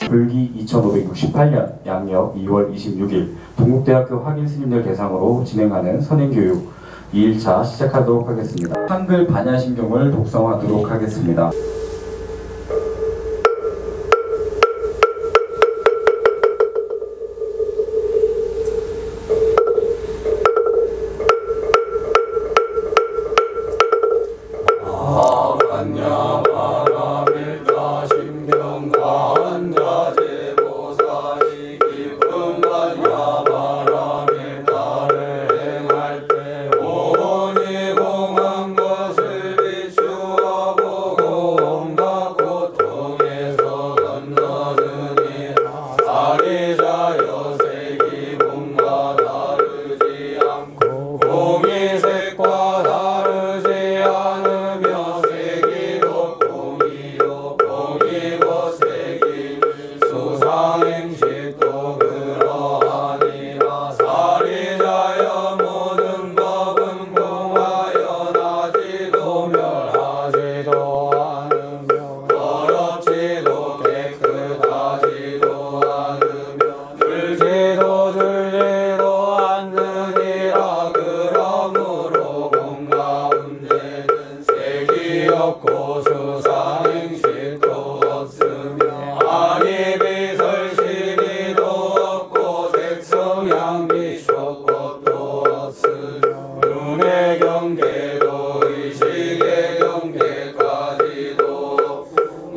불기 2568년 양력 2월 26일 동국대학교 학일 스님들 대상으로 진행하는 선행교육 2일차 시작하도록 하겠습니다. 한글 반야신경을 독성하도록 하겠습니다.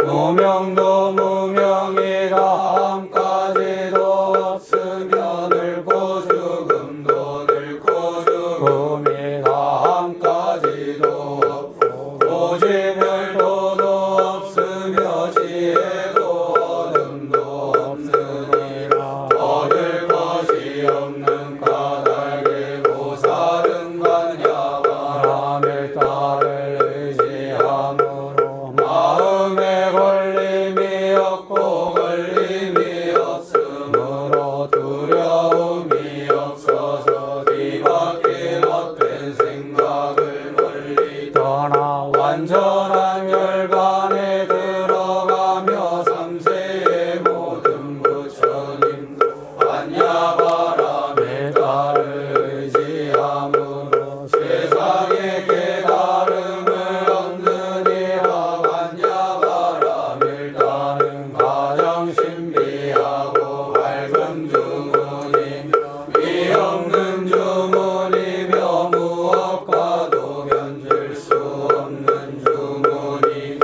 무명도 무명이 다함까지도 없으며 늙고 죽음도 늙고 죽음이 다함까지도 없고 고지별도도 없으며 지혜도 어둠도 없으니라. 얻을 것이 없는 까닭에 보살은 관야바람을 따를 의지함으로 마음에 걸림이 없고 걸림이 없으므로 두려움이 없어서 뒤바뀐 헛된 생각을 멀리 떠나 완전한 열반에 들어가며 삼세의 모든 부처님도 반야바람에 따를 의지함으로 세상의 깨달음을 얻느니라. 반야바람을 따른 가장 신비하고 밝은 주문이며 위없는 주문이며 무엇과도 견줄 수 없는 주문이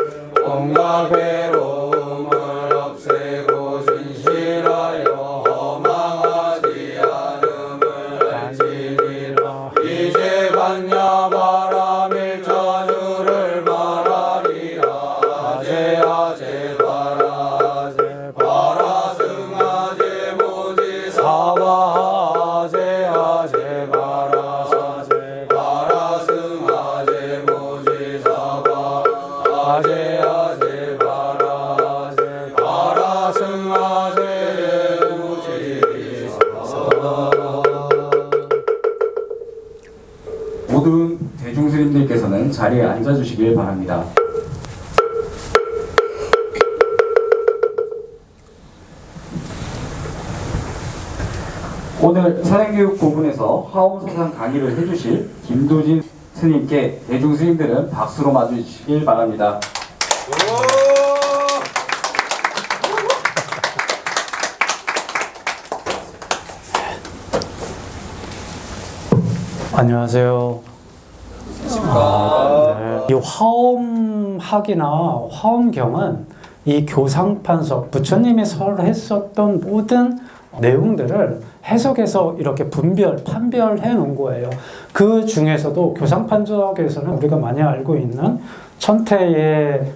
온갖 괴로움을 없애고 진실하여 허망하지 않음을 알지니라. 이제 반야바람일 자주를 말하리라. 아제 바라 승아제 모지 사바 아제 바라 승아제 모지 사바 아제 바라 승아제 모지 사바. 모든 대중스님들께서는 자리에 앉아주시길 바랍니다. 오늘 선행교육 부분에서 화엄사상 강의를 해주실 김도진 스님께 대중스님들은 박수로 맞으시길 바랍니다. 안녕하세요. 이 화엄학이나 화엄경은 이 교상판서 부처님이 설했었던 모든 내용들을 해석해서 이렇게 판별해 놓은 거예요. 그 중에서도 교상판서에서는 우리가 많이 알고 있는 천태의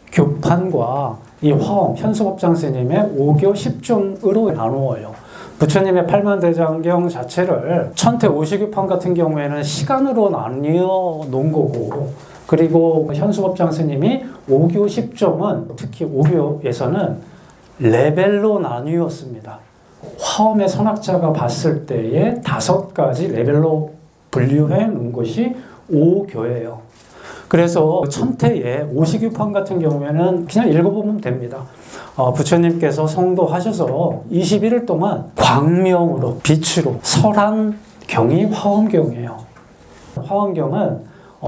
오시교판과 이 화엄, 현수법장 스님의 5교 10종으로 나누어요. 부처님의 팔만대장경 자체를 천태 오시교판 같은 경우에는 시간으로 나뉘어 놓은 거고, 그리고 현수법장 스님이 5교 10종은 특히 5교에서는 레벨로 나뉘었습니다. 화엄의 선학자가 봤을 때에 5가지 레벨로 분류해 놓은 것이 5교예요. 그래서 천태의 오시규판 같은 경우에는 그냥 읽어보면 됩니다. 부처님께서 성도하셔서 21일 동안 광명으로 빛으로 설한 경이 화엄경이에요. 화엄경은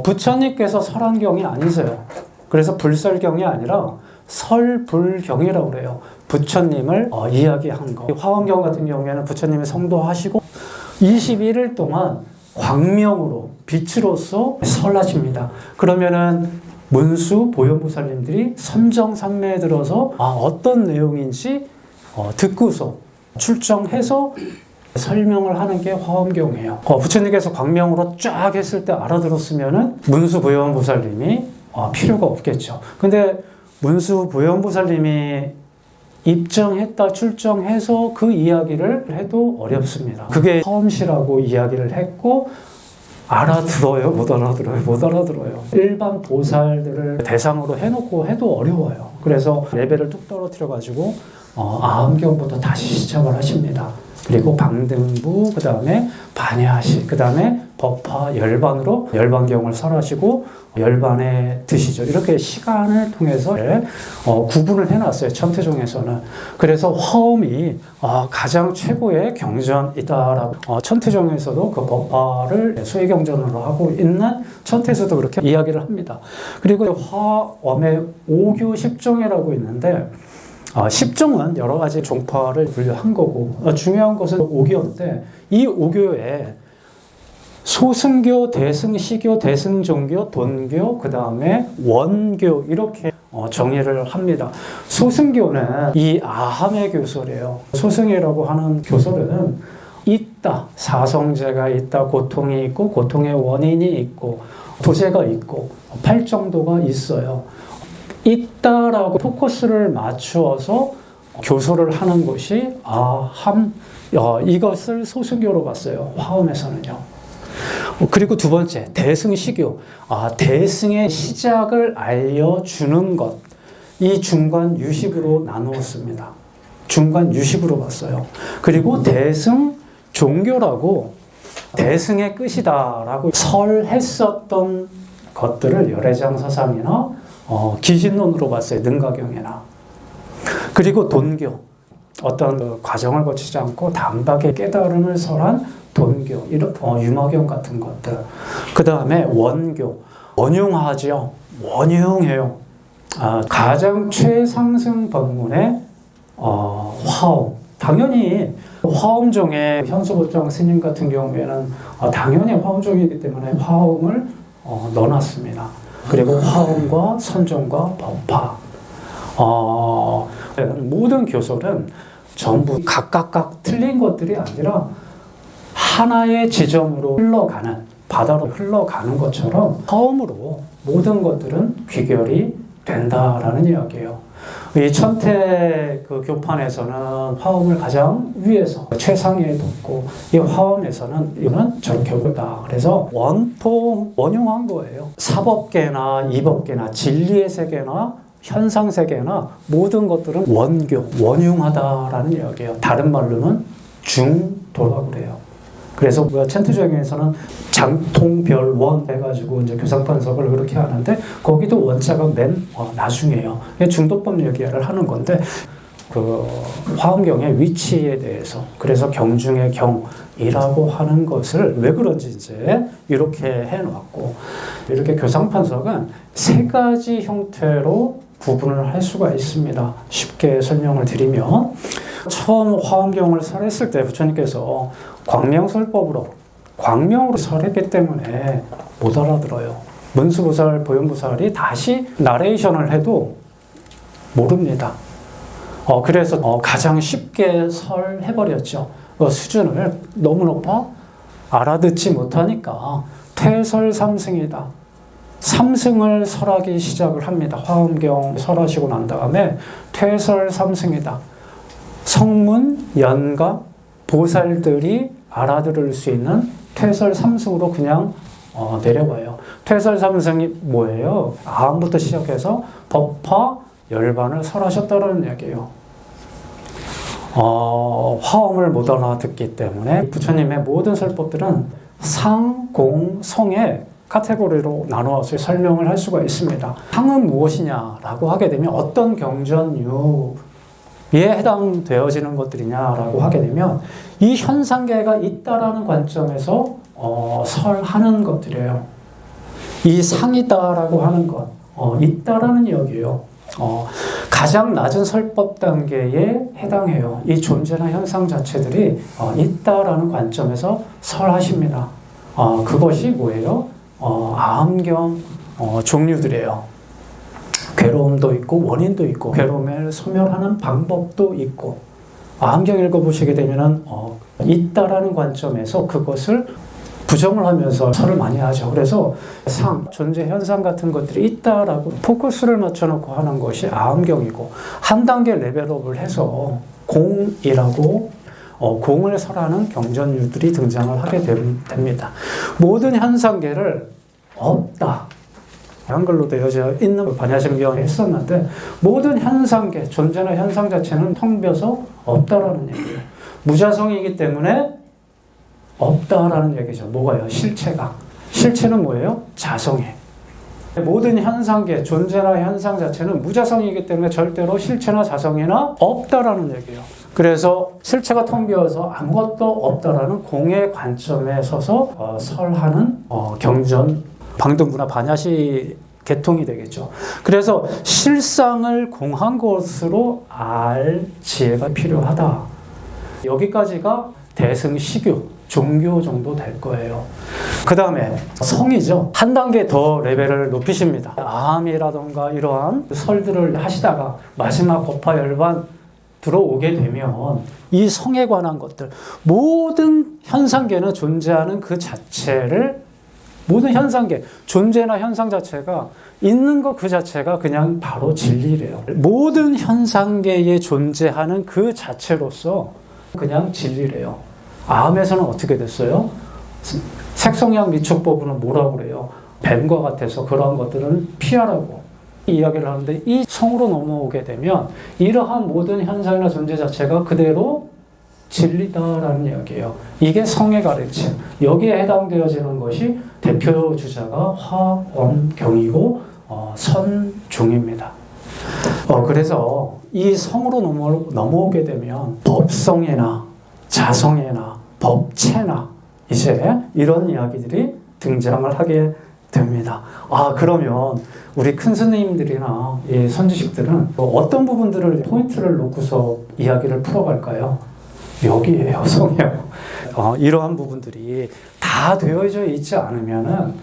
부처님께서 설한 경이 아니세요. 그래서 불설경이 아니라 설불경이라고 그래요. 부처님을 이야기한 거. 화엄경 같은 경우에는 부처님이 성도하시고 21일 동안 광명으로 빛으로서 설하십니다. 그러면은 문수 보현보살님들이 선정산매에 들어서 어떤 내용인지 듣고서 출정해서 설명을 하는 게 화엄경이에요. 부처님께서 광명으로 쫙 했을 때 알아들었으면은 문수 보현보살님이 필요가 없겠죠. 근데 문수 보현보살님이 입정했다 출정해서 그 이야기를 해도 어렵습니다. 그게 화엄시라고 이야기를 했고 알아들어요? 못 알아들어요? 못 알아들어요. 일반 보살들을 대상으로 해놓고 해도 어려워요. 그래서 레벨을 뚝 떨어뜨려가지고 아함경부터 다시 시작을 하십니다. 그리고 방등부, 그 다음에 반야시, 그 다음에 법화, 열반으로 열반경을 설하시고 열반에 드시죠. 이렇게 시간을 통해서 구분을 해놨어요. 천태종에서는. 그래서 화엄이 가장 최고의 경전이다라고 천태종에서도 그 법화를 소위경전으로 하고 있는 천태에서도 그렇게 이야기를 합니다. 그리고 화엄의 5교 10종이라고 있는데 10종은 여러 가지 종파를 분류한 거고 중요한 것은 5교인데 이 5교에 소승교, 대승시교, 대승종교, 돈교, 그 다음에 원교 이렇게 정의를 합니다. 소승교는 이 아함의 교설이에요. 소승이라고 하는 교설은 있다, 사성제가 있다, 고통이 있고 고통의 원인이 있고 도제가 있고 팔정도가 있어요. 있다라고 포커스를 맞추어서 교설을 하는 것이 아함, 이것을 소승교로 봤어요. 화엄에서는요. 그리고 두 번째, 대승시교. 대승의 시작을 알려주는 것. 이 중간 유식으로 나누었습니다. 중간 유식으로 봤어요. 그리고 대승 종교라고 대승의 끝이다라고 설했었던 것들을 열애장사상이나 기신론으로 봤어요. 능가경이나. 그리고 돈교. 어떤 과정을 거치지 않고 단박에 깨달음을 설한 돈교, 유마경 같은 것들. 그 다음에 원교. 원흉하죠. 원흉해요. 가장 최상승 법문의 화엄. 당연히 화엄종의 현수법장 스님 같은 경우에는 당연히 화엄종이기 때문에 화엄을 넣어놨습니다. 그리고 화엄과 선종과 법화. 모든 교설은 전부 각각 틀린 것들이 아니라 하나의 지점으로 흘러가는, 바다로 흘러가는 것처럼 화엄으로 모든 것들은 귀결이 된다라는 이야기예요. 이 천태 그 교판에서는 화엄을 가장 위에서 최상위에 뒀고 이 화엄에서는 이거는 절교다. 그래서 원용한 거예요. 사법계나 이법계나 진리의 세계나 현상 세계나 모든 것들은 원교, 원흉하다라는 이야기예요. 다른 말로는 중도라고 그래요. 그래서 천태조경에서는 장통별원 해가지고 이제 교상판석을 그렇게 하는데 거기도 원자가 맨 나중이에요. 중도법 얘기를 하는 건데 그 화엄경의 위치에 대해서 그래서 경중의 경이라고 하는 것을 왜 그런지 이제 이렇게 해놨고 이렇게 교상판석은 세 가지 형태로 구분을 할 수가 있습니다. 쉽게 설명을 드리면 처음 화엄경을 설했을 때 부처님께서 광명설법으로 광명으로 설했기 때문에 못 알아들어요. 문수보살, 보현보살이 다시 나레이션을 해도 모릅니다. 그래서 가장 쉽게 설해버렸죠. 수준을 너무 높아 알아듣지 못하니까 퇴설삼승이다. 삼승을 설하기 시작을 합니다. 화엄경 설하시고 난 다음에 퇴설삼승이다. 성문, 연가, 보살들이 알아들을 수 있는 퇴설삼승으로 그냥 내려와요. 퇴설삼승이 뭐예요? 아함부터 시작해서 법화, 열반을 설하셨다는 얘기예요. 화엄을 못 알아듣기 때문에 부처님의 모든 설법들은 상, 공, 성에 카테고리로 나누어서 설명을 할 수가 있습니다. 상은 무엇이냐라고 하게 되면 어떤 경전유에 해당되어지는 것들이냐라고 하게 되면 이 현상계가 있다라는 관점에서 설하는 것들이에요. 이 상이다라고 하는 것, 있다라는 이야기예요. 가장 낮은 설법 단계에 해당해요. 이 존재나 현상 자체들이 있다라는 관점에서 설하십니다. 그것이 뭐예요? 아함경 종류들이에요. 괴로움도 있고 원인도 있고 괴로움을 소멸하는 방법도 있고 아함경 읽어보시게 되면은 있다라는 관점에서 그것을 부정을 하면서 설을 많이 하죠. 그래서 상, 존재, 현상 같은 것들이 있다라고 포커스를 맞춰놓고 하는 것이 아함경이고 한 단계 레벨업을 해서 공이라고 공을 설하는 경전류들이 등장을 하게 됩니다. 모든 현상계를 없다. 한글로 되어져 있는 반야심경을 했었는데 모든 현상계, 존재나 현상 자체는 텅 비어서 없다라는 얘기예요. 무자성이기 때문에 없다라는 얘기죠. 뭐가요? 실체가. 실체는 뭐예요? 자성이에요. 모든 현상계, 존재나 현상 자체는 무자성이기 때문에 절대로 실체나 자성이나 없다라는 얘기예요. 그래서 실체가 텅 비어서 아무것도 없다라는 공의 관점에 서서 설하는 경전, 방등부나 반야시 계통이 되겠죠. 그래서 실상을 공한 것으로 알 지혜가 필요하다. 여기까지가 대승시교, 종교 정도 될 거예요. 그 다음에 성이죠. 한 단계 더 레벨을 높이십니다. 아함이라던가 이러한 설들을 하시다가 마지막 법화 열반 들어오게 되면 이 성에 관한 것들, 모든 현상계는 존재하는 그 자체를, 모든 현상계, 존재나 현상 자체가 있는 것 그 자체가 그냥 바로 진리래요. 모든 현상계에 존재하는 그 자체로서 그냥 진리래요. 아함에서는 어떻게 됐어요? 색성향 미축법은 뭐라고 그래요? 뱀과 같아서 그러한 것들은 피하라고 이야기를 하는데 이 성으로 넘어오게 되면 이러한 모든 현상이나 존재 자체가 그대로 진리다라는 이야기예요. 이게 성의 가르침. 여기에 해당되어지는 것이 대표 주자가 화엄경이고 선종입니다. 그래서 이 성으로 넘어오게 되면 법성이나 자성이나 법체나 이제 이런 이야기들이 등장을 하게 됩니다. 그러면 우리 큰 스님들이나 이 선지식들은 어떤 부분들을 포인트를 놓고서 이야기를 풀어갈까요? 여기에요, 성이요. 이러한 부분들이 다 되어져 있지 않으면은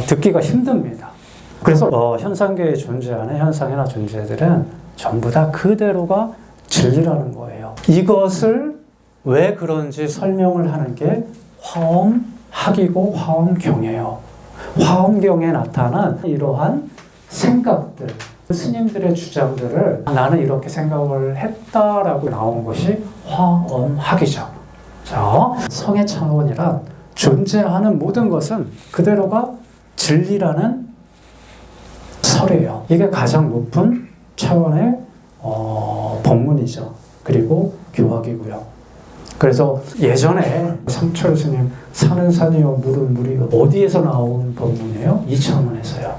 듣기가 힘듭니다. 그래서 현상계에 존재하는 현상이나 존재들은 전부 다 그대로가 진리라는 거예요. 이것을 왜 그런지 설명을 하는 게 화엄학이고 화엄경이에요. 화엄경에 나타난 이러한 생각들, 스님들의 주장들을 나는 이렇게 생각을 했다라고 나온 것이 화엄학이죠. 자, 성의 차원이란 존재하는 모든 것은 그대로가 진리라는 설이에요. 이게 가장 높은 차원의 법문이죠. 그리고 교학이고요. 그래서 예전에 삼철 스님 산은 산이요 물은 물이요 어디에서 나온 법문이에요? 이 차원에서요.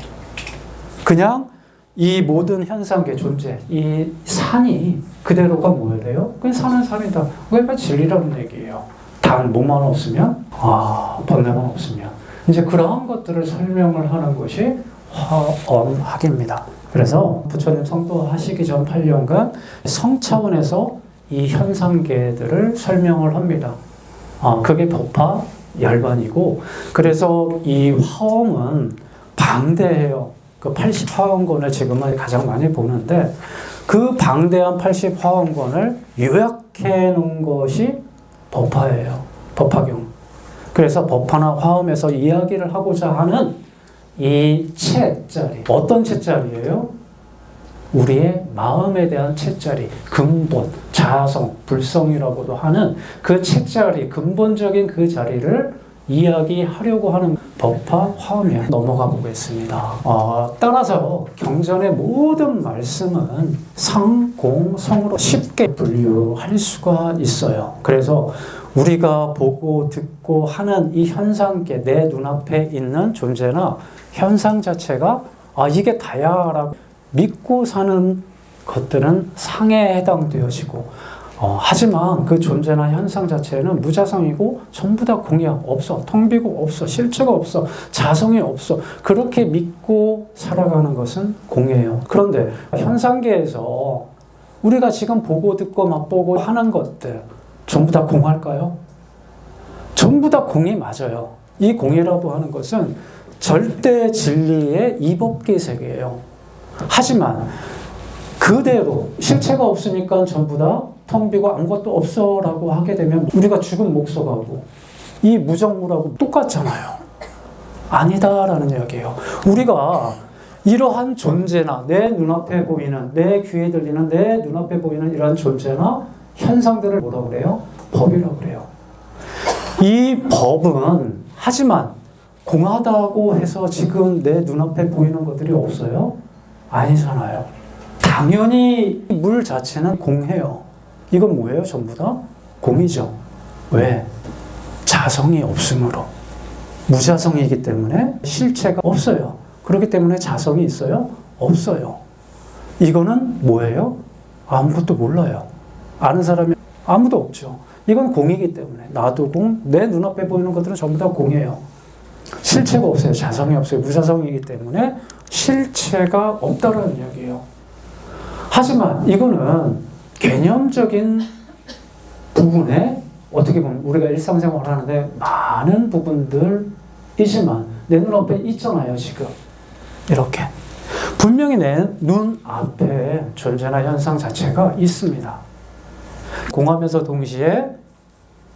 그냥 이 모든 현상계 존재, 이 산이 그대로가 뭐예요? 그냥 산은 산이다. 그러니까 진리라는 얘기예요. 단 뭐만 없으면, 번뇌만 없으면. 이제 그러한 것들을 설명을 하는 것이 화엄학입니다. 그래서 부처님 성도하시기 전 8년간 성 차원에서 이 현상계들을 설명을 합니다. 그게 법화 열반이고, 그래서 이 화엄은 방대해요. 그 80화엄권을 지금은 가장 많이 보는데, 그 방대한 80화엄권을 요약해 놓은 것이 법화예요. 법화경. 그래서 법화나 화엄에서 이야기를 하고자 하는 이 채자리. 어떤 채자리예요? 우리의 마음에 대한 채자리, 근본, 자성, 불성이라고도 하는 그 채자리, 근본적인 그 자리를 이야기하려고 하는 법화, 화음에 넘어가 보겠습니다. 따라서 경전의 모든 말씀은 상, 공, 성으로 쉽게 분류할 수가 있어요. 그래서 우리가 보고 듣고 하는 이 현상계, 내 눈앞에 있는 존재나 현상 자체가 이게 다야라고 믿고 사는 것들은 상에 해당되어지고, 하지만 그 존재나 현상 자체는 무자성이고 전부 다 공이야. 없어. 텅 비고 없어. 실체가 없어. 자성이 없어. 그렇게 믿고 살아가는 것은 공이에요. 그런데 현상계에서 우리가 지금 보고 듣고 맛보고 하는 것들 전부 다 공할까요? 전부 다 공이 맞아요. 이 공이라고 하는 것은 절대 진리의 이법계 세계예요. 하지만 그대로 실체가 없으니까 전부 다 텅 비고 아무것도 없어 라고 하게 되면 우리가 죽은 목소하고 이 무정무라고 똑같잖아요. 아니다라는 이야기예요. 우리가 이러한 존재나 내 눈앞에 보이는, 내 귀에 들리는, 내 눈앞에 보이는 이러한 존재나 현상들을 뭐라고 그래요? 법이라고 그래요. 이 법은 하지만 공하다고 해서 지금 내 눈앞에 보이는 것들이 없어요? 아니잖아요. 당연히 물 자체는 공해요. 이건 뭐예요? 전부 다 공이죠. 왜? 자성이 없으므로. 무자성이기 때문에 실체가 없어요. 그렇기 때문에 자성이 있어요? 없어요. 이거는 뭐예요? 아무것도 몰라요. 아는 사람이 아무도 없죠. 이건 공이기 때문에. 나도 공, 내 눈앞에 보이는 것들은 전부 다 공이에요. 실체가 없어요. 자성이 없어요. 무자성이기 때문에 실체가 없다라는 이야기예요. 하지만 이거는 개념적인 부분에 어떻게 보면 우리가 일상생활을 하는데 많은 부분들이지만 내 눈앞에 있잖아요. 지금 이렇게 분명히 내 눈앞에 존재나 현상 자체가 있습니다. 공하면서 동시에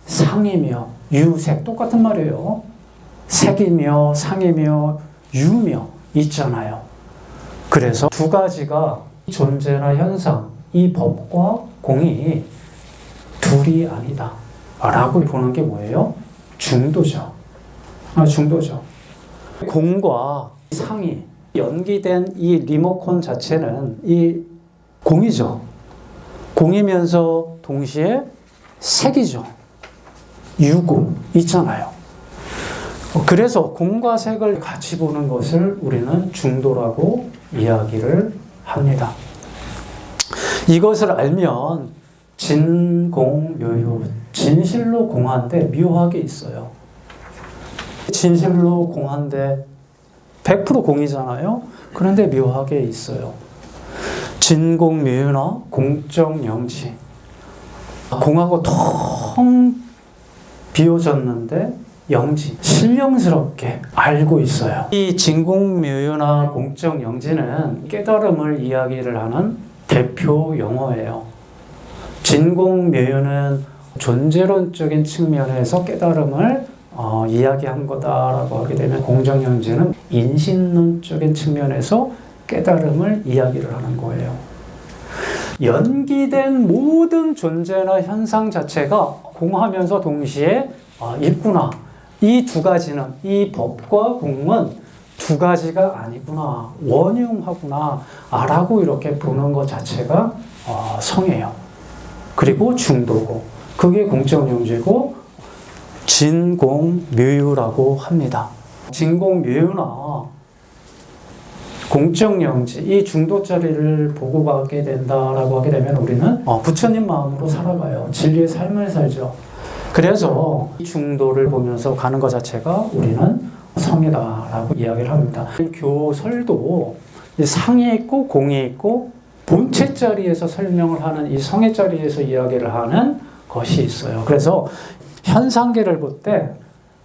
상이며 유색, 똑같은 말이에요. 색이며 상이며 유며 있잖아요. 그래서 두 가지가 존재나 현상, 이 법과 공이 둘이 아니다 라고 보는 게 뭐예요? 중도죠. 중도죠. 공과 상이 연기된 이 리모컨 자체는 이 공이죠. 공이면서 동시에 색이죠. 유공 있잖아요. 그래서 공과 색을 같이 보는 것을 우리는 중도라고 이야기를 합니다. 이것을 알면 진공묘유, 진실로 공한데 묘하게 있어요. 진실로 공한데 100% 공이잖아요. 그런데 묘하게 있어요. 진공묘유나 공정영지. 공하고 텅 비워졌는데 영지, 신령스럽게 알고 있어요. 이 진공묘유나 공정영지는 깨달음을 이야기를 하는 대표 용어예요. 진공묘유는 존재론적인 측면에서 깨달음을 이야기한 거다라고 하게 되면, 공정영지는 인신론적인 측면에서 깨달음을 이야기를 하는 거예요. 연기된 모든 존재나 현상 자체가 공하면서 동시에 있구나. 이 두 가지는, 이 법과 공은 두 가지가 아니구나, 원흉하구나 라고 이렇게 보는 것 자체가 성이에요. 그리고 중도고, 그게 공정영지고 진공묘유라고 합니다. 진공묘유나 공정영지, 이 중도 자리를 보고 가게 된다라고 하게 되면 우리는 부처님 마음으로 살아가요. 진리의 삶을 살죠. 그래서 이 중도를 보면서 가는 것 자체가 우리는 성이다라고 이야기를 합니다. 교설도 상이 있고 공이 있고 본체 자리에서 설명을 하는, 이 성의 자리에서 이야기를 하는 것이 있어요. 그래서 현상계를 볼 때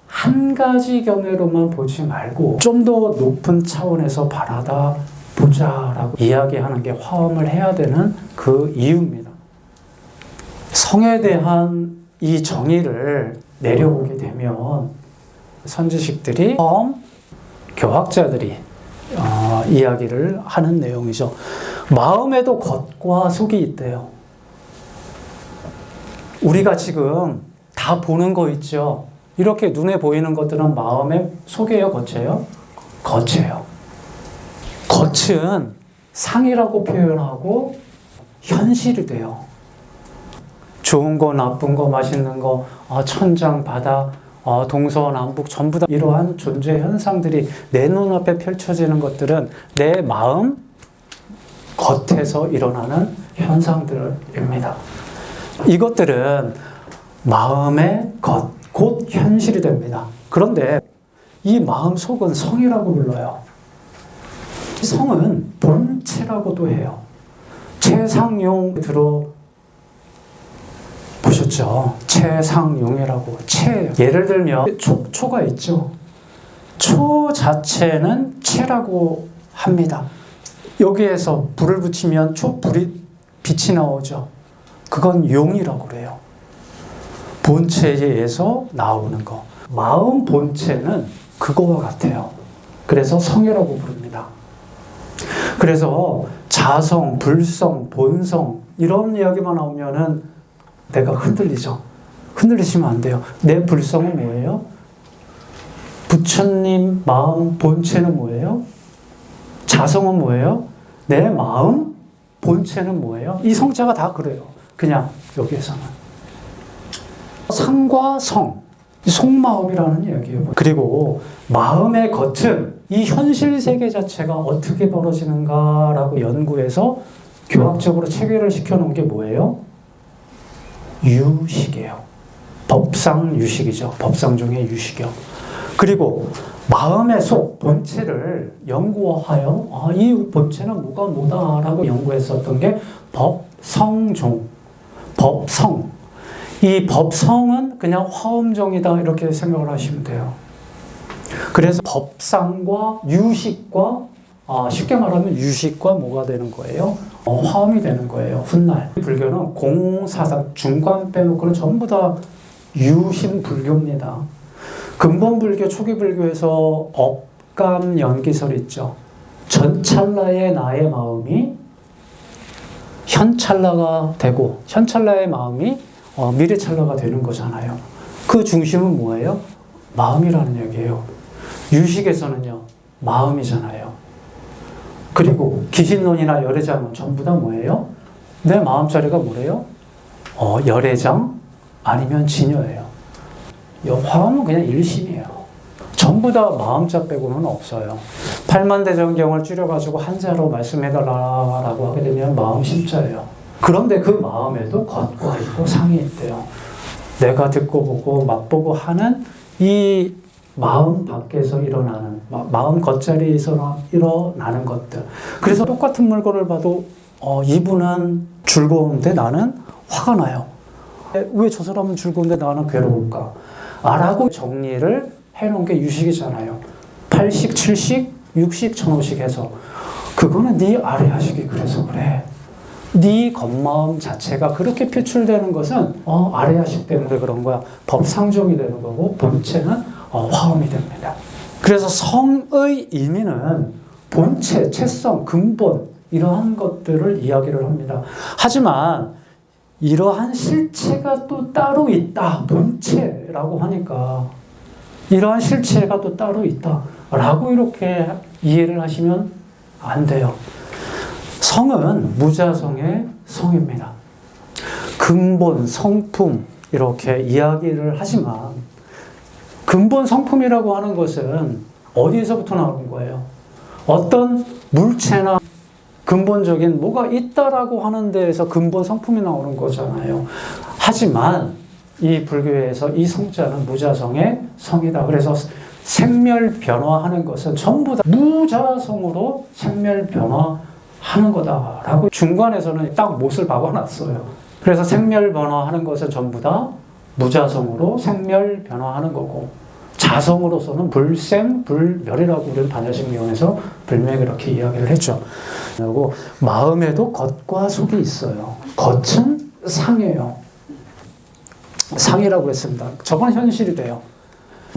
한 가지 견해로만 보지 말고 좀 더 높은 차원에서 바라다 보자라고 이야기하는 게 화엄을 해야 되는 그 이유입니다. 성에 대한 이 정의를 내려보게 되면 선지식들이, 화엄 교학자들이 이야기를 하는 내용이죠. 마음에도 겉과 속이 있대요. 우리가 지금 다 보는 거 있죠. 이렇게 눈에 보이는 것들은 마음의 속이에요, 겉이에요? 겉이에요. 겉은 상이라고 표현하고 현실이 돼요. 좋은 거, 나쁜 거, 맛있는 거, 천장, 바다, 동서남북 전부 다 이러한 존재 현상들이 내 눈앞에 펼쳐지는 것들은 내 마음 겉에서 일어나는 현상들입니다. 이것들은 마음의 겉, 곧 현실이 됩니다. 그런데 이 마음 속은 성이라고 불러요. 성은 본체라고도 해요. 최상용 들어보셨죠? 최상용이라고. 예를 들면 초가 있죠. 초 자체는 체라고 합니다. 여기에서 불을 붙이면 빛이 나오죠. 그건 용이라고 그래요. 본체에서 나오는 거. 마음 본체는 그거와 같아요. 그래서 성이라고 부릅니다. 그래서 자성, 불성, 본성 이런 이야기만 나오면은 내가 흔들리죠. 흔들리시면 안 돼요. 내 불성은 뭐예요? 부처님 마음 본체는 뭐예요? 자성은 뭐예요? 내 마음 본체는 뭐예요? 이 성자가 다 그래요. 그냥 여기에서는. 상과 성, 속마음이라는 이야기예요. 그리고 마음의 겉은 이 현실 세계 자체가 어떻게 벌어지는가라고 연구해서 교학적으로 체계를 시켜놓은 게 뭐예요? 유식이에요. 법상 유식이죠. 법상 중에 유식이요. 그리고 마음의 속, 본체를 연구하여 이 본체는 뭐다라고 연구했었던 게 법성종, 법성. 이 법성은 그냥 화엄종이다 이렇게 생각을 하시면 돼요. 그래서 법상과 유식과 쉽게 말하면 유식과 뭐가 되는 거예요? 화엄이 되는 거예요. 훗날. 불교는 공사상 중간 빼놓고는 전부 다 유심 불교입니다. 근본 불교, 초기 불교에서 업감 연기설 있죠. 전찰나의 나의 마음이 현찰나가 되고 현찰나의 마음이 미래찰나가 되는 거잖아요. 그 중심은 뭐예요? 마음이라는 얘기예요. 유식에서는요, 마음이잖아요. 그리고 기신론이나 열애장은 전부 다 뭐예요? 내 마음자리가 뭐래요? 열애장 아니면 진여예요. 화엄은 그냥 일심이에요. 전부 다 마음자 빼고는 없어요. 팔만대전경을 줄여가지고 한자로 말씀해달라고 하게 되면 마음심자예요. 그런데 그 마음에도 겉과 있고 상이 있대요. 내가 듣고 보고 맛보고 하는 이 마음 밖에서 일어나는, 마음 겉자리에서 일어나는 것들. 그래서 똑같은 물건을 봐도 이분은 즐거운데 나는 화가 나요. 왜 저 사람은 즐거운데 나는 괴로울까? 라고 정리를 해놓은 게 유식이잖아요. 8식, 7식, 6식, 천호식 해서 그거는 네 아래하식이 그래서 그래. 네 겉마음 자체가 그렇게 표출되는 것은 아래하식 때문에 그런 거야. 법상종이 되는 거고 본체는 화엄이 됩니다. 그래서 성의 의미는 본체, 체성, 근본 이러한 것들을 이야기를 합니다. 하지만 이러한 실체가 또 따로 있다. 본체라고 하니까 이러한 실체가 또 따로 있다라고 이렇게 이해를 하시면 안 돼요. 성은 무자성의 성입니다. 근본, 성품 이렇게 이야기를 하지만 근본 성품이라고 하는 것은 어디에서부터 나오는 거예요? 어떤 물체나 근본적인 뭐가 있다라고 하는 데에서 근본 성품이 나오는 거잖아요. 하지만 이 불교에서 이 성자는 무자성의 성이다. 그래서 생멸 변화하는 것은 전부 다 무자성으로 생멸 변화하는 거다라고 중간에서는 딱 못을 박아놨어요. 그래서 생멸 변화하는 것은 전부 다 무자성으로 생멸 변화하는 거고 자성으로서는 불생, 불멸이라고 우리는 반야심경에서 불명에 그렇게 이야기를 했죠. 그리고 마음에도 겉과 속이 있어요. 겉은 상이에요. 상이라고 했습니다. 저건 현실이 돼요.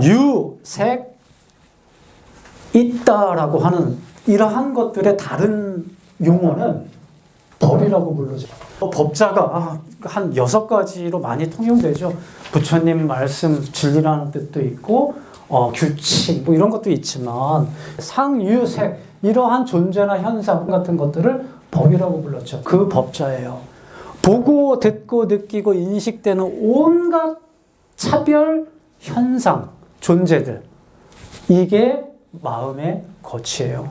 유, 색, 있다라고 하는 이러한 것들의 다른 용어는 법이라고 부르죠. 법자가 한 6가지로 많이 통용되죠. 부처님 말씀, 진리라는 뜻도 있고 규칙 뭐 이런 것도 있지만 상유색 이러한 존재나 현상 같은 것들을 법이라고 불렀죠. 그 법자예요. 보고 듣고 느끼고 인식되는 온갖 차별 현상, 존재들, 이게 마음의 거치예요.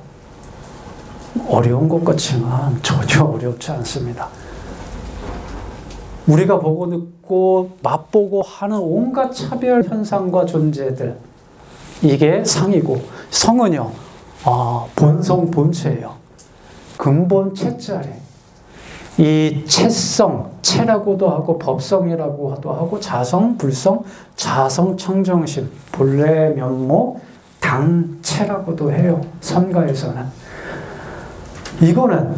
어려운 것 같지만 전혀 어렵지 않습니다. 우리가 보고 듣고 맛보고 하는 온갖 차별 현상과 존재들, 이게 상이고, 성은요 본성 본체예요. 근본 체자리. 이 체성, 체라고도 하고 법성이라고도 하고 자성, 불성, 자성, 청정심, 본래 면목, 당체라고도 해요. 선가에서는. 이거는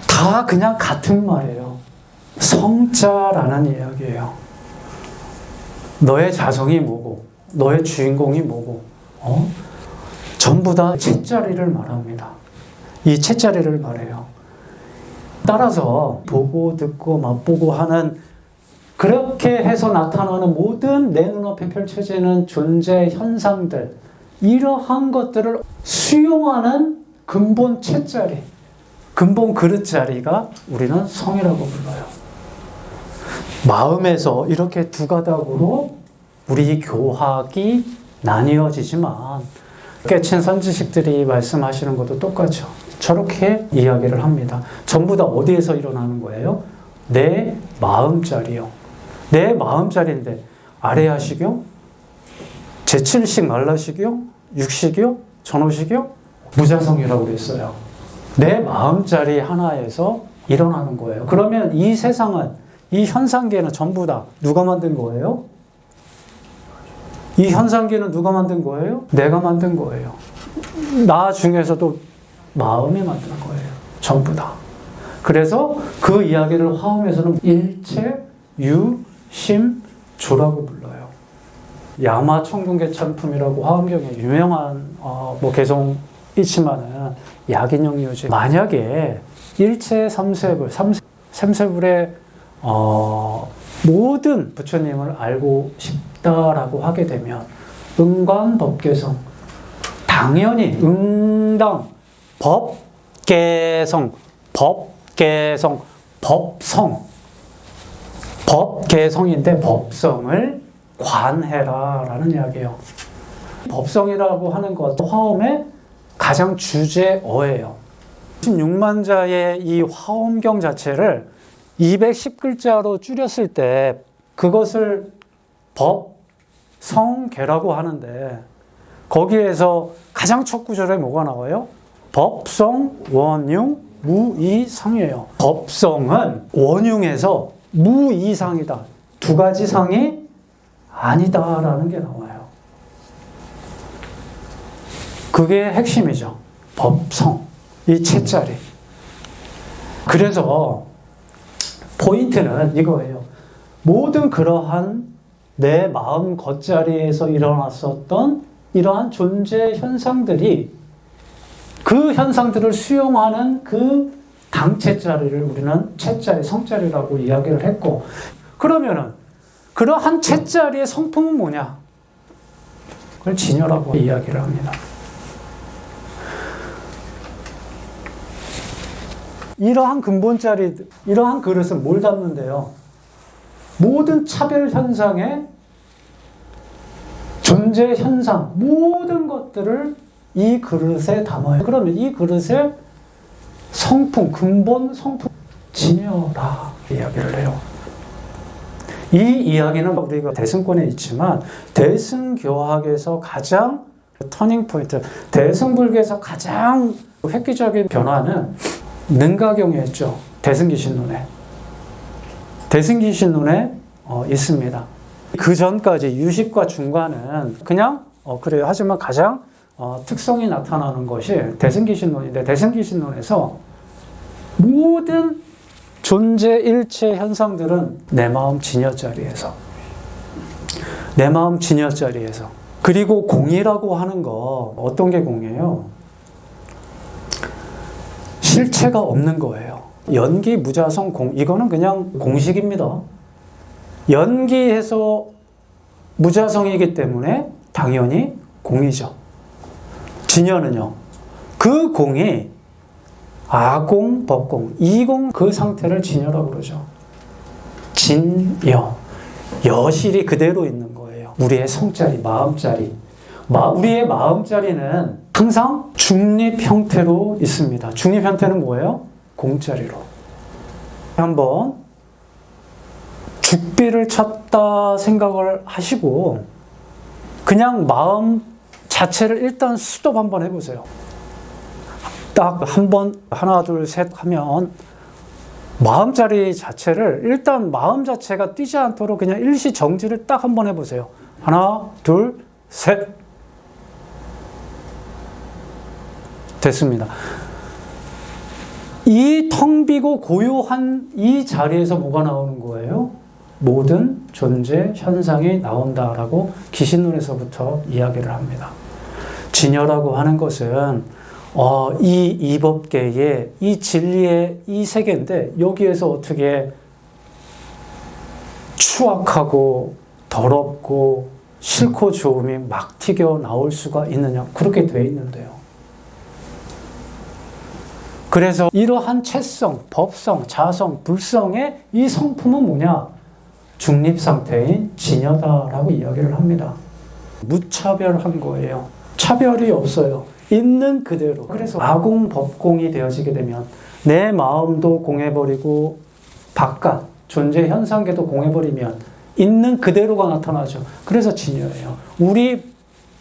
다 그냥 같은 말이에요. 성자라는 이야기예요. 너의 자성이 뭐고, 너의 주인공이 뭐고, 전부 다 채자리를 말합니다. 이 채자리를 말해요. 따라서 보고 듣고 맛보고 하는, 그렇게 해서 나타나는 모든 내 눈앞에 펼쳐지는 존재 현상들, 이러한 것들을 수용하는 근본 채자리, 근본 그릇자리가 우리는 성이라고 불러요. 마음에서 이렇게 두 가닥으로 우리 교학이 나뉘어지지만 깨친 선지식들이 말씀하시는 것도 똑같죠. 저렇게 이야기를 합니다. 전부 다 어디에서 일어나는 거예요? 내 마음자리요. 내 마음자리인데 아래하시교? 제7식 말라시교? 육식이요? 전호식이요? 무자성이라고 그랬어요. 내 마음자리 하나에서 일어나는 거예요. 그러면 이 세상은, 이 현상계는 전부 다 누가 만든 거예요? 이 현상계는 누가 만든 거예요? 내가 만든 거예요. 나 중에서도 마음이 만든 거예요. 전부 다. 그래서 그 이야기를 화엄에서는 일체, 유, 심, 조라고 불러요. 야마 청궁계찬품이라고 화엄경에 유명한 개성 있지만은 약인영유지. 만약에 일체 삼세불, 삼세불의 모든 부처님을 알고 싶다라고 하게 되면 응관법계성, 당연히 응당 법계성, 법계성, 법성, 법계성인데 법성을 관해라라는 이야기예요. 법성이라고 하는 것, 화엄의 가장 주제어예요. 16만자의 이 화엄경 자체를 210글자로 줄였을 때 그것을 법성계라고 하는데, 거기에서 가장 첫 구절에 뭐가 나와요? 법성, 원융, 무이상이에요. 법성은 원융에서 무이상이다. 두 가지 상이 아니다라는 게 나와요. 그게 핵심이죠. 법성, 이 채자리. 그래서 포인트는 이거예요. 모든 그러한 내 마음 겉자리에서 일어났었던 이러한 존재 현상들이, 그 현상들을 수용하는 그 당채자리를 우리는 채자리, 성자리라고 이야기를 했고, 그러면은 그러한 채자리의 성품은 뭐냐? 그걸 진여라고 이야기를 합니다. 이러한 근본자리, 이러한 그릇은 뭘 담는데요? 모든 차별 현상의 존재 현상, 모든 것들을 이 그릇에 담아요. 그러면 이 그릇의 성품, 근본 성품, 진여라 이야기를 해요. 이 이야기는 우리가 대승권에 있지만 대승교학에서 가장 터닝포인트, 대승불교에서 가장 획기적인 변화는 능가경에 있죠. 대승기신론에. 대승기신론에 있습니다. 그 전까지 유식과 중과는 그냥 그래요. 하지만 가장 특성이 나타나는 것이 대승기신론인데, 대승기신론에서 모든 존재 일체 현상들은 내 마음 진여자리에서, 내 마음 진여자리에서, 그리고 공이라고 하는 거 어떤 게 공이에요? 실체가 없는 거예요. 연기, 무자성, 공, 이거는 그냥 공식입니다. 연기해서 무자성이기 때문에 당연히 공이죠. 진여는요, 그 공이 아공, 법공, 이공 그 상태를 진여라고 그러죠. 진여. 여실이 그대로 있는 거예요. 우리의 성자리, 마음자리. 우리의 마음자리는 항상 중립 형태로 있습니다. 중립 형태는 뭐예요? 공자리로. 한번 죽비를 쳤다 생각을 하시고 그냥 마음 자체를 일단 스톱 한번 해보세요. 딱 한 번, 하나, 둘, 셋 하면 마음자리 자체를 일단 마음 자체가 뛰지 않도록 그냥 일시 정지를 딱 한번 해보세요. 하나, 둘, 셋. 됐습니다. 이 텅 비고 고요한 이 자리에서 뭐가 나오는 거예요? 모든 존재 현상이 나온다라고 기신론에서부터 이야기를 합니다. 진여라고 하는 것은 이 이법계의 이 진리의 이 세계인데 여기에서 어떻게 추악하고 더럽고 싫고 좋음이 막 튀겨 나올 수가 있느냐, 그렇게 돼 있는데요. 그래서 이러한 채성, 법성, 자성, 불성의 이 성품은 뭐냐? 중립 상태인 진여다라고 이야기를 합니다. 무차별한 거예요. 차별이 없어요. 있는 그대로. 그래서 아공, 법공이 되어지게 되면 내 마음도 공해버리고 바깥, 존재 현상계도 공해버리면 있는 그대로가 나타나죠. 그래서 진여예요. 우리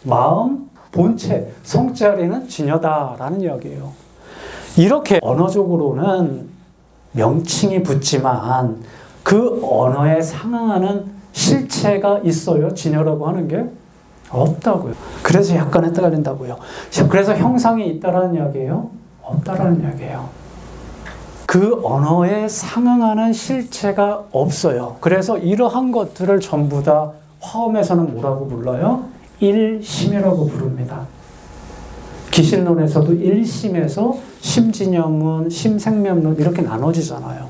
마음, 본체, 성자리는 진여다라는 이야기예요. 이렇게 언어적으로는 명칭이 붙지만 그 언어에 상응하는 실체가 있어요. 진여라고 하는 게 없다고요. 그래서 약간 헷갈린다고요. 그래서 형상이 있다라는 이야기예요? 없다라는 이야기예요. 그 언어에 상응하는 실체가 없어요. 그래서 이러한 것들을 전부 다 화엄에서는 뭐라고 불러요? 일심이라고 부릅니다. 기신론에서도 일심에서 심진여문, 심생면론 이렇게 나눠지잖아요.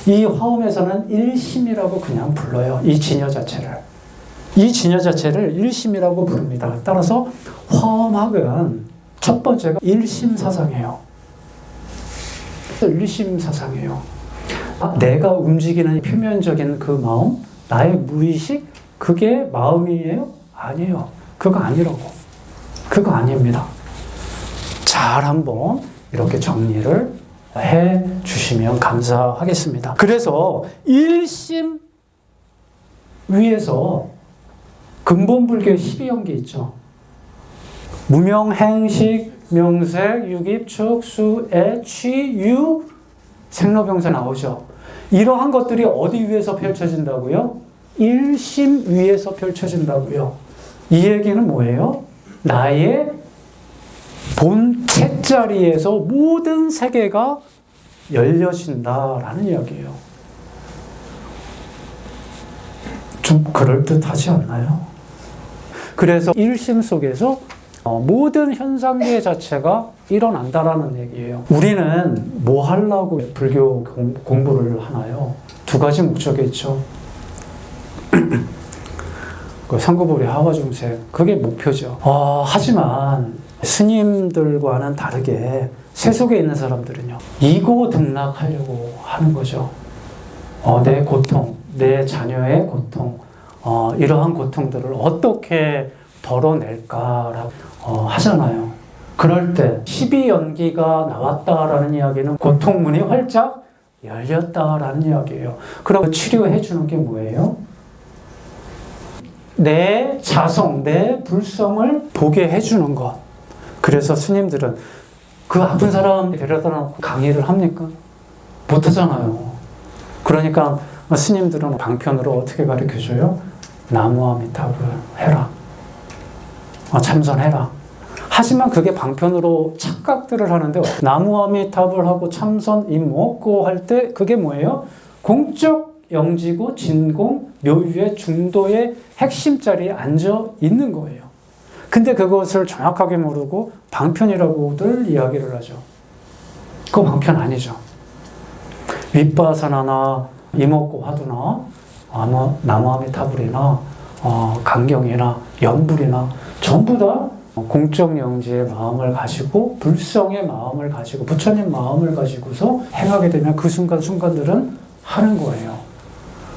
이 화엄에서는 일심이라고 그냥 불러요. 이 진여 자체를. 이 진여 자체를 일심이라고 부릅니다. 따라서 화엄학은 첫 번째가 일심사상이에요. 일심사상이에요. 내가 움직이는 표면적인 그 마음, 나의 무의식, 그게 마음이에요? 아니에요. 그거 아니라고. 그거 아닙니다. 잘 한번 이렇게 정리를 해 주시면 감사하겠습니다. 그래서 일심 위에서 근본불교 12연계 있죠. 무명, 행식, 명색, 유깁, 축, 수, 애, 취, 유, 생로병사 나오죠. 이러한 것들이 어디 위에서 펼쳐진다고요? 일심 위에서 펼쳐진다고요. 이 얘기는 뭐예요? 나의 본체 자리에서 모든 세계가 열려진다라는 이야기예요. 좀 그럴듯하지 않나요? 그래서 일심 속에서 모든 현상계 자체가 일어난다라는 얘기예요. 우리는 뭐 하려고 불교 공부를 하나요? 두 가지 목적이 있죠. 그 상구보리 하화중생, 그게 목표죠. 하지만 스님들과는 다르게 세속에 있는 사람들은요, 이고 등락하려고 하는 거죠. 내 고통, 내 자녀의 고통, 이러한 고통들을 어떻게 덜어낼까라고 하잖아요. 그럴 때 12연기가 나왔다라는 이야기는 고통문이 활짝 열렸다라는 이야기예요. 그럼 치료해 주는 게 뭐예요? 내 자성, 내 불성을 보게 해주는 것. 그래서 스님들은 그 아픈 사람 데려다 놓고 강의를 합니까? 못하잖아요. 그러니까 스님들은 방편으로 어떻게 가르쳐줘요? 나무아미타불 해라. 참선해라. 하지만 그게 방편으로 착각들을 하는데, 나무아미타불하고 참선, 임목고 할 때 그게 뭐예요? 공적 영지고 진공, 묘유의 중도의 핵심 자리에 앉아 있는 거예요. 근데 그것을 정확하게 모르고 방편이라고들 이야기를 하죠. 그거 방편 아니죠. 윗바사나나 이목구 화두나 나무아미타불이나 강경이나 연불이나 전부 다 공적영지의 마음을 가지고 불성의 마음을 가지고 부처님 마음을 가지고서 행하게 되면 그 순간순간들은 하는 거예요.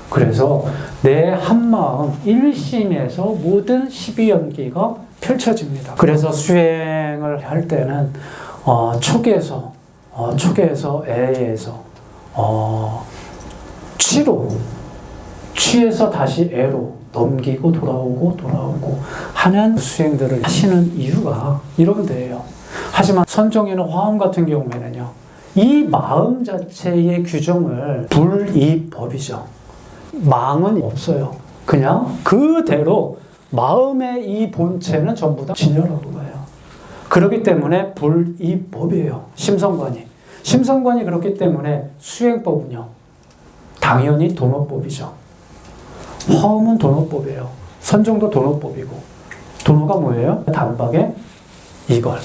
그래서 내 한마음 일심에서 모든 12연기가 펼쳐집니다. 그래서 수행을 할 때는 촉에서 애에서 취에서 다시 애로 넘기고 돌아오고 하는 수행들을 하시는 이유가 이런 데예요. 하지만 선종이나 화엄 같은 경우에는요, 이 마음 자체의 규정을 불이법이죠. 망은 없어요. 그냥 그대로 마음의 이 본체는 전부 다 진여라고 봐요. 그렇기 때문에 불이법이에요. 심성관이 그렇기 때문에 수행법은요, 당연히 도노법이죠. 화엄은 도노법이에요. 선종도 도노법이고. 도노가 뭐예요? 단박에 이걸.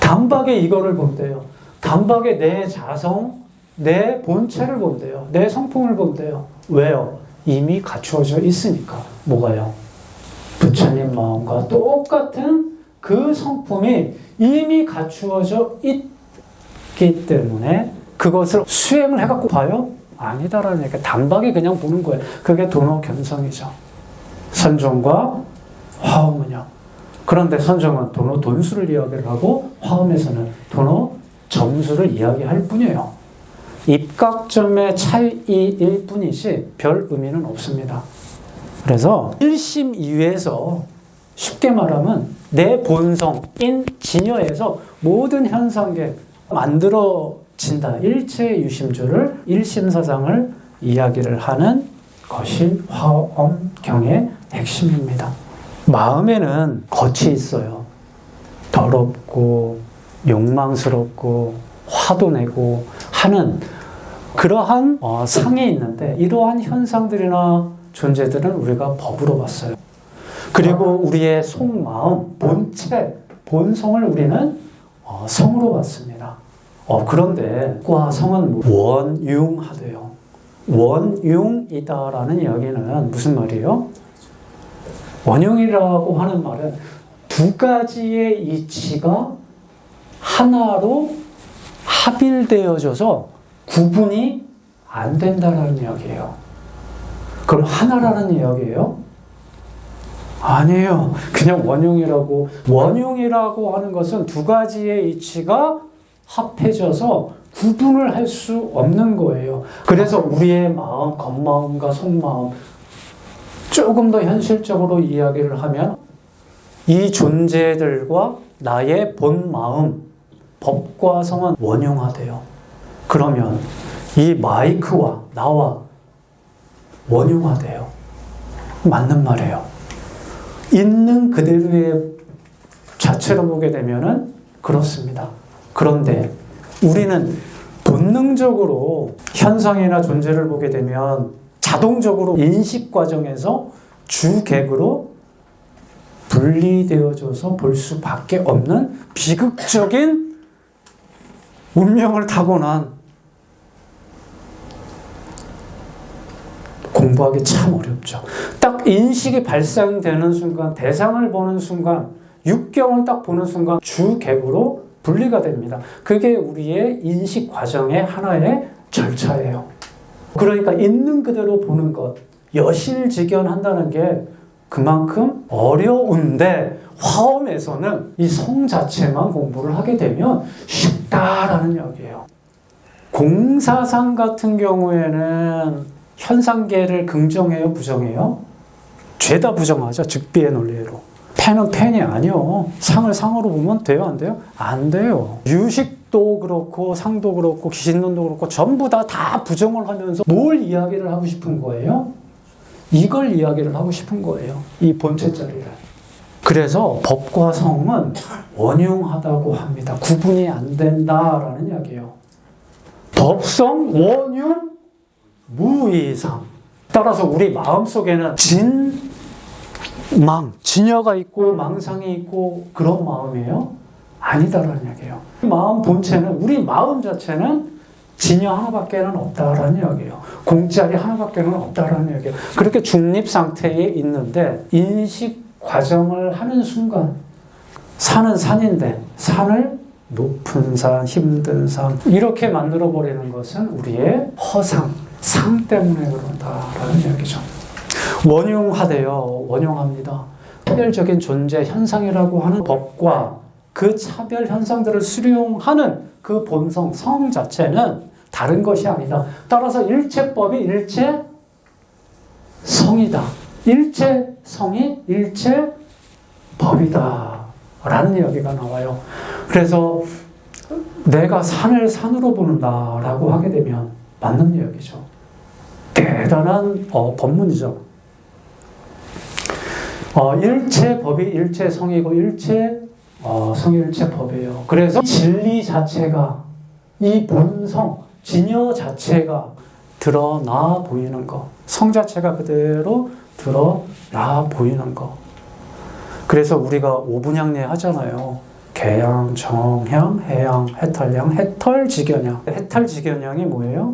단박에 이거를 본대요. 단박에 내 자성, 내 본체를 본대요. 내 성품을 본대요. 왜요? 이미 갖추어져 있으니까. 뭐가요? 부처님 마음과 똑같은 그 성품이 이미 갖추어져 있기 때문에 그것을 수행을 해갖고 봐요? 아니다라는 얘기가 단박에 그냥 보는 거예요. 그게 도노견성이죠. 선종과 화엄은요. 그런데 선종은 도노 돈수를 이야기를 하고 화엄에서는 도노 점수를 이야기할 뿐이에요. 입각점의 차이일 뿐이지 별 의미는 없습니다. 그래서 1심 이외에서 쉽게 말하면 내 본성인 진여에서 모든 현상계 만들어진다. 일체 유심조를 일심사상을 이야기를 하는 것이 화엄경의 핵심입니다. 마음에는 겉이 있어요. 더럽고 욕망스럽고 화도 내고 하는 그러한 상이 있는데 이러한 현상들이나 존재들은 우리가 법으로 봤어요. 그리고 우리의 속마음, 본체, 본성을 우리는 성으로 봤습니다. 그런데 과 성은 원융하대요. 원융이다라는 이야기는 무슨 말이에요? 원융이라고 하는 말은 두 가지의 이치가 하나로 합일되어져서 구분이 안 된다라는 이야기예요. 그럼 하나라는 이야기예요? 아니에요. 그냥 원흉이라고 하는 것은 두 가지의 이치가 합해져서 구분을 할 수 없는 거예요. 그래서 우리의 마음, 겉마음과 속마음 조금 더 현실적으로 이야기를 하면 이 존재들과 나의 본마음, 법과 성은 원흉하대요. 그러면 이 마이크와 나와 원흉하대요. 맞는 말이에요. 있는 그대로의 자체로 보게 되면은 그렇습니다. 그런데 우리는 본능적으로 현상이나 존재를 보게 되면 자동적으로 인식 과정에서 주객으로 분리되어져서 볼 수밖에 없는 비극적인 운명을 타고난 공부하기 참 어렵죠. 딱 인식이 발생되는 순간, 대상을 보는 순간, 육경을 딱 보는 순간 주객으로 분리가 됩니다. 그게 우리의 인식 과정의 하나의 절차예요. 그러니까 있는 그대로 보는 것, 여실직연한다는 게 그만큼 어려운데 화엄에서는 이 성 자체만 공부를 하게 되면 쉽다라는 이야기예요. 공사상 같은 경우에는 현상계를 긍정해요, 부정해요? 죄다 부정하죠. 즉비의 논리로. 펜은 펜이 아니요. 상을 상으로 보면 돼요, 안 돼요? 안 돼요. 유식도 그렇고 상도 그렇고 기신론도 그렇고 전부 다 부정을 하면서 뭘 이야기를 하고 싶은 거예요? 이걸 이야기를 하고 싶은 거예요. 이 본체자리를. 그래서 법과 성은 원흉하다고 합니다. 구분이 안 된다라는 이야기예요. 법성, 원흉, 무이상. 따라서 우리 마음속에는 진여가 있고 망상이 있고 그런 마음이에요? 아니다라는 이야기예요. 마음 본체는, 우리 마음 자체는 진여 하나밖에는 없다라는 이야기예요. 공짜리 하나밖에는 없다라는 이야기예요. 그렇게 중립 상태에 있는데 인식 과정을 하는 순간 산은 산인데 산을 높은 산, 힘든 산 이렇게 만들어 버리는 것은 우리의 허상, 상 때문에 그런다라는 이야기죠. 원흉하대요. 원흉합니다. 차별적인 존재 현상이라고 하는 법과 그 차별 현상들을 수용하는 그 본성, 성 자체는 다른 것이 아니다. 따라서 일체법이 일체 성이다. 일체 성이 일체 법이다. 라는 이야기가 나와요. 그래서 내가 산을 산으로 보는다라고 하게 되면 맞는 이야기죠. 대단한 법문이죠. 일체 법이 일체 성이고 일체 성이 일체 법이에요. 그래서 진리 자체가 이 본성, 진여 자체가 드러나 보이는 것, 성 자체가 그대로 드러나 보이는 것. 그래서 우리가 오분향례 하잖아요. 개양, 정향, 해양, 해탈양, 해털직연양. 해탈직연양이 뭐예요?